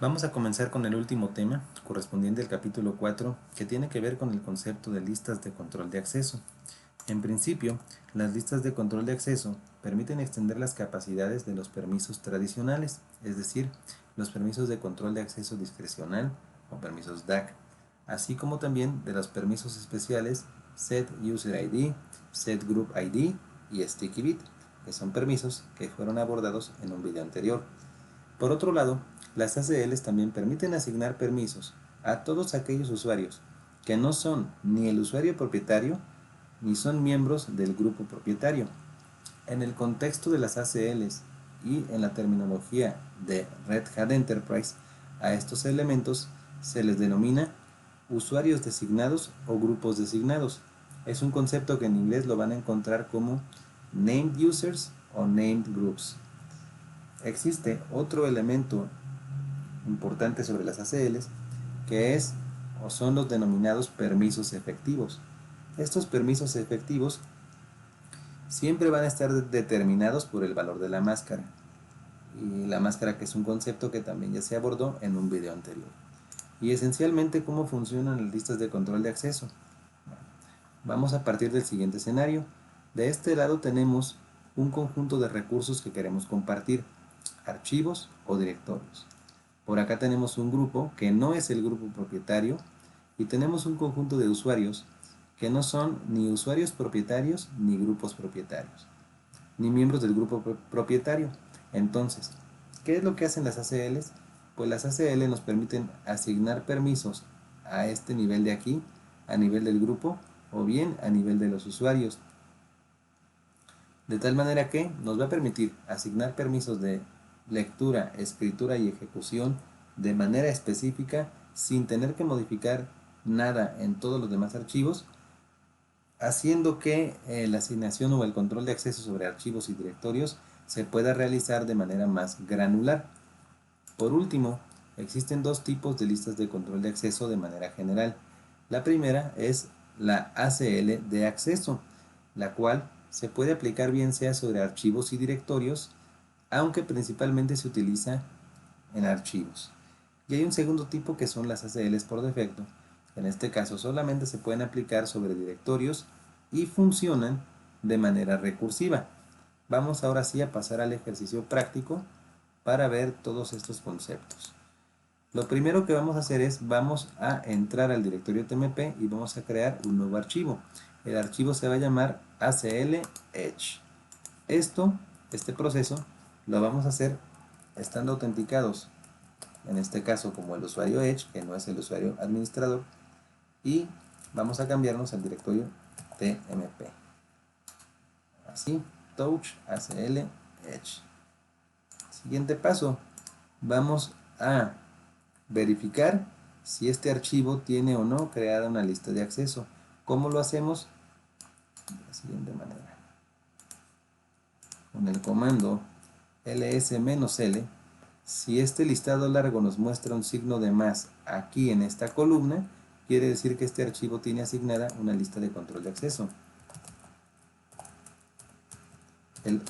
Vamos a comenzar con el último tema, correspondiente al capítulo 4, que tiene que ver con el concepto de listas de control de acceso. En principio, las listas de control de acceso permiten extender las capacidades de los permisos tradicionales, es decir, los permisos de control de acceso discrecional o permisos DAC, así como también de los permisos especiales Set User ID, Set Group ID y Sticky Bit, que son permisos que fueron abordados en un video anterior. Por otro lado, las ACLs también permiten asignar permisos a todos aquellos usuarios que no son ni el usuario propietario ni son miembros del grupo propietario. En el contexto de las ACLs y en la terminología de Red Hat Enterprise, a estos elementos se les denomina usuarios designados o grupos designados. Es un concepto que en inglés lo van a encontrar como named users o named groups. Existe otro elemento importante sobre las ACLs, que es o son los denominados permisos efectivos. Estos permisos efectivos siempre van a estar determinados por el valor de la máscara. Y la máscara, que es un concepto que también ya se abordó en un video anterior. Y esencialmente, ¿cómo funcionan las listas de control de acceso? Vamos a partir del siguiente escenario. De este lado tenemos un conjunto de recursos que queremos compartir, archivos o directorios. Por acá tenemos un grupo que no es el grupo propietario y tenemos un conjunto de usuarios que no son ni usuarios propietarios ni grupos propietarios, ni miembros del grupo propietario. Entonces, ¿qué es lo que hacen las ACLs? Pues las ACL nos permiten asignar permisos a este nivel de aquí, a nivel del grupo, o bien a nivel de los usuarios. De tal manera que nos va a permitir asignar permisos de lectura, escritura y ejecución de manera específica sin tener que modificar nada en todos los demás archivos, haciendo que la asignación o el control de acceso sobre archivos y directorios se pueda realizar de manera más granular. Por último, existen dos tipos de listas de control de acceso de manera general. La primera es la ACL de acceso, la cual se puede aplicar bien sea sobre archivos y directorios, aunque principalmente se utiliza en archivos. Y hay un segundo tipo que son las ACLs por defecto. En este caso solamente se pueden aplicar sobre directorios y funcionan de manera recursiva. Vamos ahora sí a pasar al ejercicio práctico para ver todos estos conceptos. Lo primero que vamos a hacer es, vamos a entrar al directorio TMP y vamos a crear un nuevo archivo. El archivo se va a llamar ACL Edge. Este proceso, lo vamos a hacer estando autenticados, en este caso como el usuario Edge, que no es el usuario administrador, y vamos a cambiarnos al directorio TMP. Así, touch ACL Edge. Siguiente paso, vamos a verificar si este archivo tiene o no creada una lista de acceso. ¿Cómo lo hacemos? De la siguiente manera. Con el comando ls-l, si este listado largo nos muestra un signo de más aquí en esta columna, quiere decir que este archivo tiene asignada una lista de control de acceso.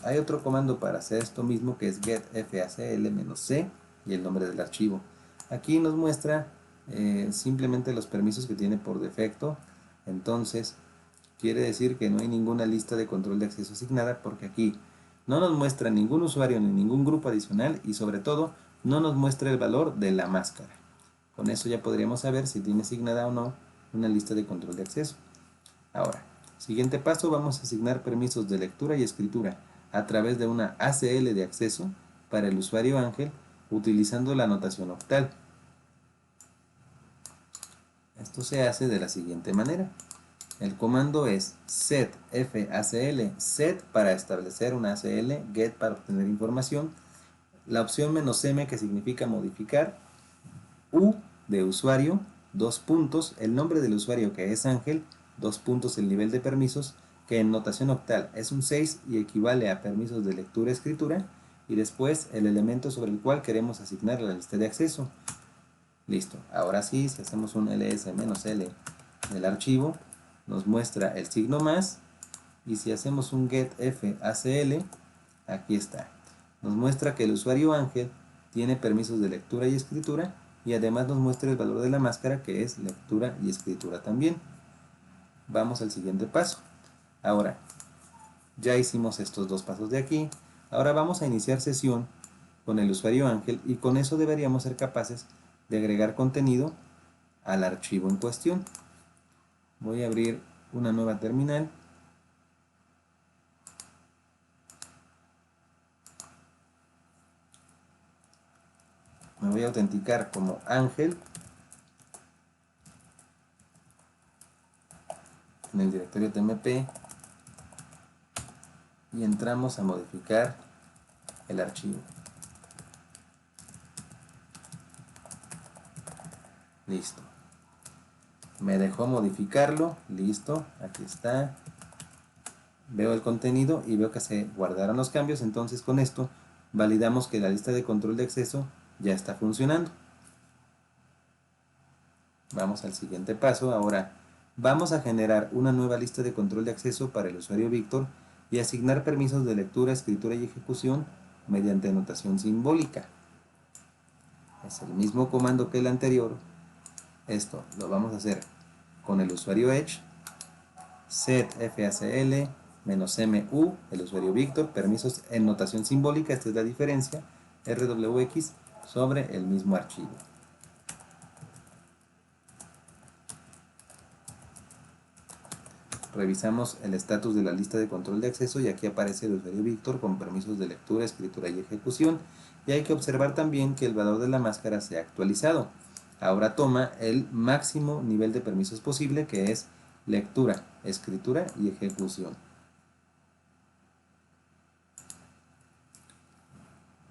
Hay otro comando para hacer esto mismo, que es getfacl-c y el nombre del archivo. Aquí nos muestra simplemente los permisos que tiene por defecto. Entonces quiere decir que no hay ninguna lista de control de acceso asignada, porque aquí no nos muestra ningún usuario ni ningún grupo adicional, y sobre todo no nos muestra el valor de la máscara. Con eso ya podríamos saber si tiene asignada o no una lista de control de acceso. Ahora, siguiente paso, vamos a asignar permisos de lectura y escritura a través de una ACL de acceso para el usuario Ángel, utilizando la notación octal. Esto se hace de la siguiente manera. El comando es setfacl, set para establecer una ACL, get para obtener información, la opción "-m", que significa modificar, u de usuario, dos puntos, el nombre del usuario, que es Ángel, dos puntos, el nivel de permisos, que en notación octal es un 6 y equivale a permisos de lectura y escritura, y después el elemento sobre el cual queremos asignar la lista de acceso. Listo. Ahora sí, si hacemos un ls-l del archivo, nos muestra el signo más, y si hacemos un getfacl, aquí está. Nos muestra que el usuario Ángel tiene permisos de lectura y escritura, y además nos muestra el valor de la máscara, que es lectura y escritura también. Vamos al siguiente paso. Ahora, ya hicimos estos dos pasos de aquí. Ahora vamos a iniciar sesión con el usuario Ángel, y con eso deberíamos ser capaces de agregar contenido al archivo en cuestión. Voy a abrir una nueva terminal. Me voy a autenticar como Ángel en el directorio tmp y entramos a modificar el archivo. Listo. Me dejó modificarlo. Listo. Aquí está. Veo el contenido y veo que se guardaron los cambios. Entonces con esto validamos que la lista de control de acceso ya está funcionando. Vamos al siguiente paso. Ahora vamos a generar una nueva lista de control de acceso para el usuario Víctor y asignar permisos de lectura, escritura y ejecución mediante notación simbólica. Es el mismo comando que el anterior. Esto lo vamos a hacer con el usuario Edge, setfacl -mu, el usuario Víctor, permisos en notación simbólica, esta es la diferencia, rwx sobre el mismo archivo. Revisamos el estatus de la lista de control de acceso y aquí aparece el usuario Víctor con permisos de lectura, escritura y ejecución. Y hay que observar también que el valor de la máscara se ha actualizado. Ahora toma el máximo nivel de permisos posible, que es lectura, escritura y ejecución.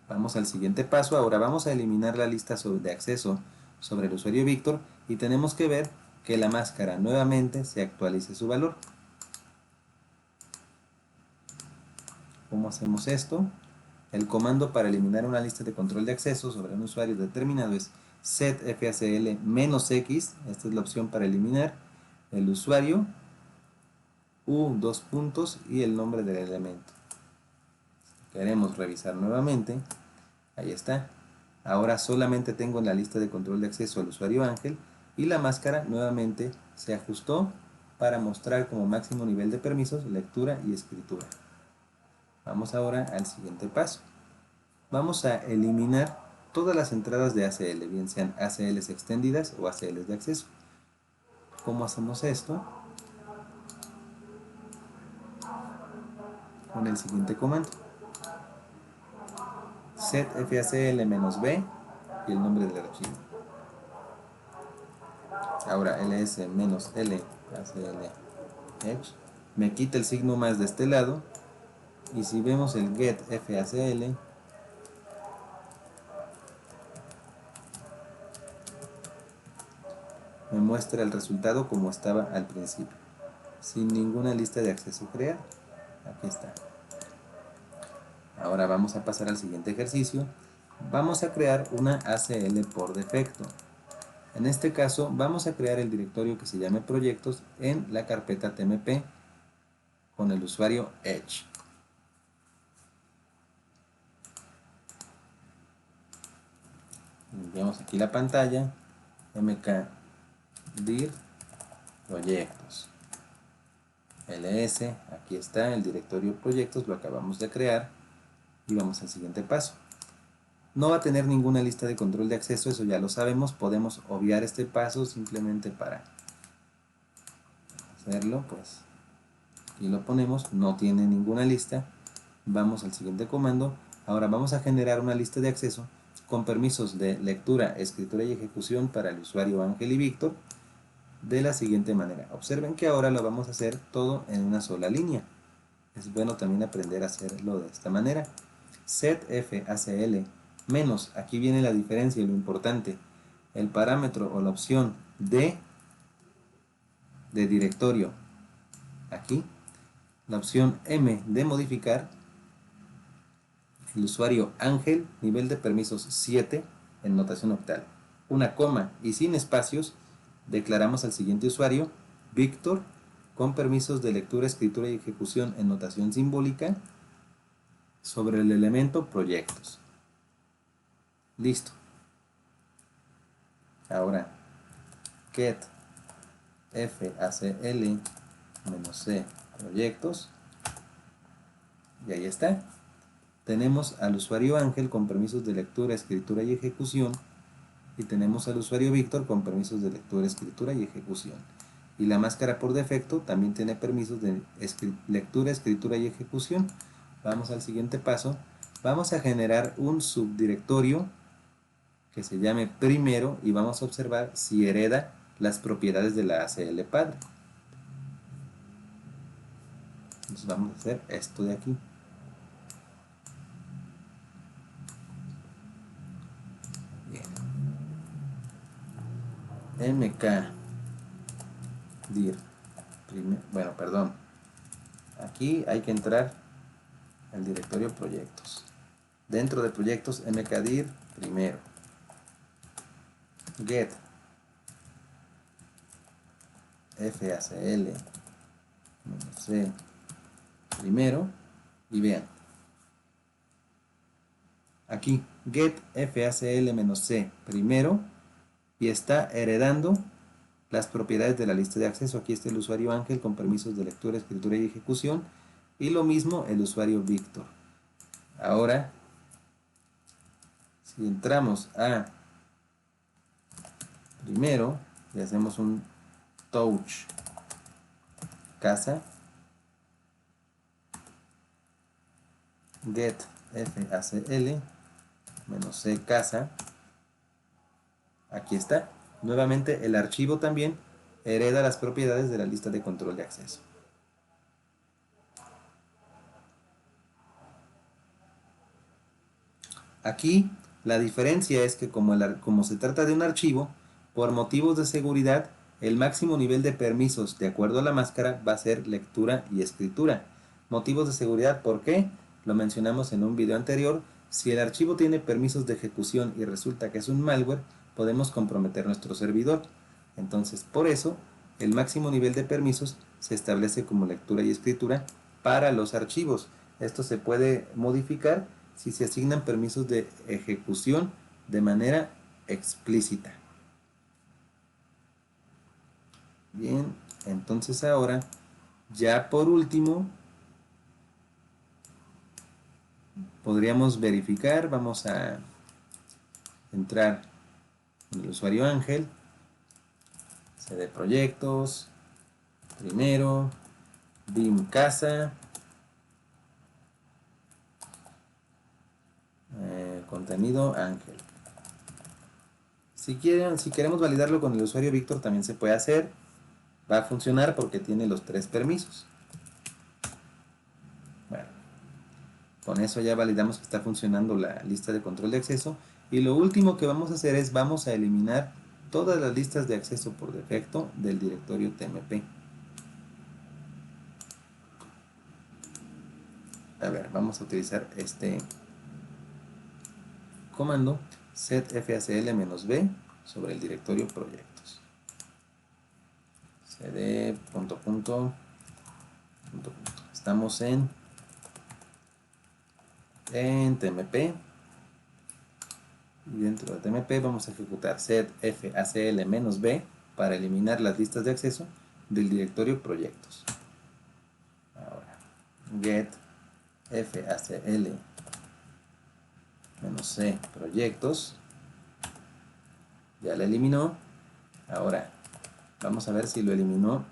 Vamos al siguiente paso. Ahora vamos a eliminar la lista de acceso sobre el usuario Víctor y tenemos que ver que la máscara nuevamente se actualice su valor. ¿Cómo hacemos esto? El comando para eliminar una lista de control de acceso sobre un usuario determinado es setfacl -x, esta es la opción para eliminar el usuario, u2 y el nombre del elemento. Queremos revisar nuevamente, ahí está. Ahora solamente tengo en la lista de control de acceso al usuario Ángel y la máscara nuevamente se ajustó para mostrar como máximo nivel de permisos lectura y escritura. Vamos ahora al siguiente paso. Vamos a eliminar todas las entradas de ACL, bien sean ACLs extendidas o ACLs de acceso. ¿Cómo hacemos esto? Con el siguiente comando. setfacl -b y el nombre del archivo. Ahora ls -l acl edge me quita el signo más de este lado, y si vemos el get facl me muestra el resultado como estaba al principio, sin ninguna lista de acceso creada. Aquí está. Ahora vamos a pasar al siguiente ejercicio. Vamos a crear una ACL por defecto. En este caso vamos a crear el directorio que se llame proyectos en la carpeta tmp con el usuario Edge. Limpiamos aquí la pantalla, mkdir proyectos, ls, aquí está el directorio proyectos, lo acabamos de crear y vamos al siguiente paso. No va a tener ninguna lista de control de acceso, eso ya lo sabemos, podemos obviar este paso simplemente para hacerlo, pues aquí lo ponemos, no tiene ninguna lista. Vamos al siguiente comando. Ahora vamos a generar una lista de acceso con permisos de lectura, escritura y ejecución para el usuario Ángel y Víctor de la siguiente manera. Observen que ahora lo vamos a hacer todo en una sola línea. Es bueno también aprender a hacerlo de esta manera. setfacl menos, aquí viene la diferencia y lo importante, el parámetro o la opción de directorio, aquí, la opción M de modificar, el usuario Ángel, nivel de permisos 7 en notación octal, una coma y sin espacios, declaramos al siguiente usuario, Víctor, con permisos de lectura, escritura y ejecución en notación simbólica sobre el elemento proyectos. Listo. Ahora, get facl -c proyectos. Y ahí está. Tenemos al usuario Ángel con permisos de lectura, escritura y ejecución. Y tenemos al usuario Víctor con permisos de lectura, escritura y ejecución. Y la máscara por defecto también tiene permisos de lectura, escritura y ejecución. Vamos al siguiente paso. Vamos a generar un subdirectorio que se llame primero y vamos a observar si hereda las propiedades de la ACL padre. Entonces vamos a hacer esto de aquí. Bien. mk dir bueno, perdón, aquí hay que entrar al directorio proyectos. Dentro de proyectos, mkdir primero, get facl -c primero, y vean, aquí get facl -c primero, y está heredando las propiedades de la lista de acceso. Aquí está el usuario Ángel con permisos de lectura, escritura y ejecución, y lo mismo el usuario Víctor. Ahora, si entramos a primero y hacemos un touch casa, get facl -c casa, aquí está. Nuevamente el archivo también hereda las propiedades de la lista de control de acceso. Aquí la diferencia es que como se trata de un archivo, por motivos de seguridad, el máximo nivel de permisos de acuerdo a la máscara va a ser lectura y escritura. Motivos de seguridad, ¿por qué? Lo mencionamos en un video anterior. Si el archivo tiene permisos de ejecución y resulta que es un malware, podemos comprometer nuestro servidor. Entonces, por eso, el máximo nivel de permisos se establece como lectura y escritura para los archivos. Esto se puede modificar si se asignan permisos de ejecución de manera explícita. Bien, entonces ahora, ya por último, podríamos verificar. Vamos a entrar en el usuario Ángel, cd proyectos, primero, BIM casa, contenido Ángel. Si queremos validarlo con el usuario Víctor también se puede hacer. Va a funcionar porque tiene los 3 permisos. Bueno, con eso ya validamos que está funcionando la lista de control de acceso. Y lo último que vamos a hacer es vamos a eliminar todas las listas de acceso por defecto del directorio TMP. A ver, vamos a utilizar este comando set facl -b sobre el directorio proyectos. cd ... Estamos en TMP. Y dentro de TMP vamos a ejecutar set facl -b para eliminar las listas de acceso del directorio proyectos. Ahora, get facl -c proyectos. Ya la eliminó. Ahora, vamos a ver si lo eliminó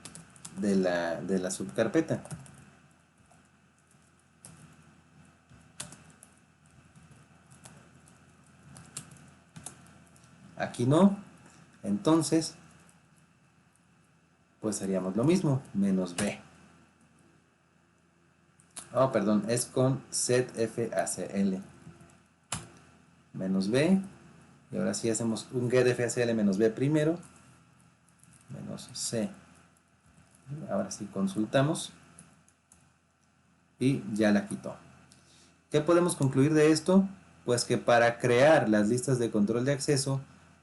de la subcarpeta. Aquí no. Entonces, pues haríamos lo mismo, -b. Oh, perdón, es con set facl -b. Y ahora sí hacemos un get facl -b primero, -c. Ahora sí consultamos y ya la quitó. ¿Qué podemos concluir de esto? Pues que para crear las listas de control de acceso,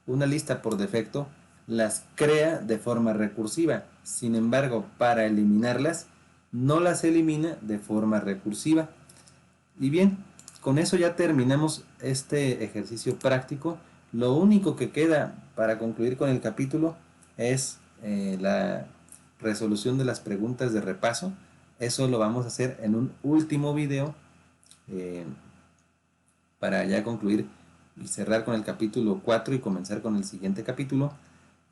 una lista por defecto las crea de forma recursiva. Sin embargo, para eliminarlas, no las elimina de forma recursiva. Y bien, con eso ya terminamos este ejercicio práctico. Lo único que queda para concluir con el capítulo es la resolución de las preguntas de repaso. Eso lo vamos a hacer en un último video eh, para ya concluir y cerrar con el capítulo 4 y comenzar con el siguiente capítulo.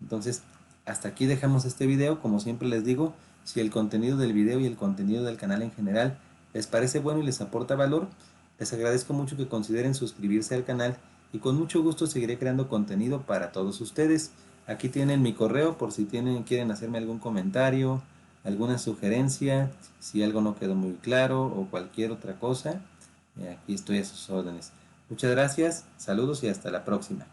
Entonces, hasta aquí dejamos este video. Como siempre les digo, si el contenido del video y el contenido del canal en general les parece bueno y les aporta valor, les agradezco mucho que consideren suscribirse al canal y con mucho gusto seguiré creando contenido para todos ustedes. Aquí tienen mi correo por si quieren hacerme algún comentario, alguna sugerencia, si algo no quedó muy claro o cualquier otra cosa. Aquí estoy a sus órdenes. Muchas gracias, saludos y hasta la próxima.